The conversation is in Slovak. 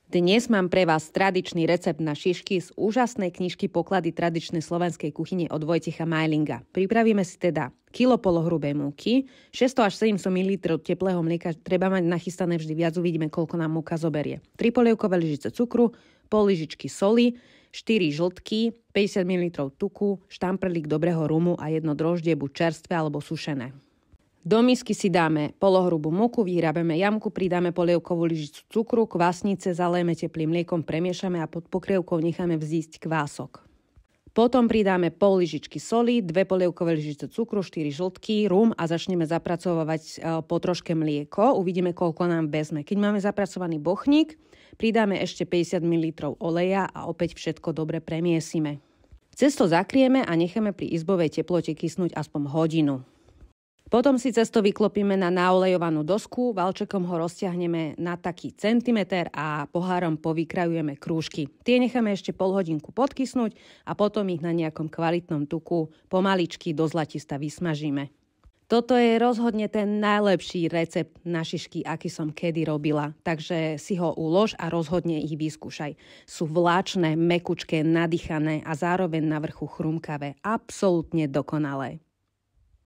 Dnes mám pre vás tradičný recept na šišky z úžasnej knižky Poklady tradičnej slovenskej kuchyne od Vojtecha Majlinga. Pripravíme si teda kilo polohrubej múky, 600 až 700 ml teplého mlieka, treba mať nachystané vždy viac, uvidíme, koľko nám múka zoberie. 3 polievkové lyžice cukru, pol lyžičky soli, 4 žltky, 50 ml tuku, štamprlík dobrého rumu a jedno droždie, buď čerstvé alebo sušené. Do misky si dáme polohrubú múku, vyhrábeme jamku, pridáme polievkovú lyžicu cukru, kvasnice, zalejeme teplým mliekom, premiešame a pod pokrievkou necháme vzísť kvások. Potom pridáme pol lyžičky soli, 2 polievkové lyžice cukru, 4 žltky, rum a začneme zapracovať po troške mlieko. Uvidíme, koľko nám vezme. Keď máme zapracovaný bochník, pridáme ešte 50 ml oleja a opäť všetko dobre premiesime. Cesto zakrieme a necháme pri izbovej teplote kysnúť aspoň hodinu. Potom si cesto vyklopíme na naolejovanú dosku, valčekom ho rozťahneme na taký centimeter a pohárom povykrajujeme krúžky. Tie necháme ešte pol hodinku podkysnúť a potom ich na nejakom kvalitnom tuku pomaličky do zlatista vysmažíme. Toto je rozhodne ten najlepší recept na šišky, aký som kedy robila, takže si ho ulož a rozhodne ich vyskúšaj. Sú vláčne, mekučké, nadýchané a zároveň na vrchu chrumkavé. Absolútne dokonalé.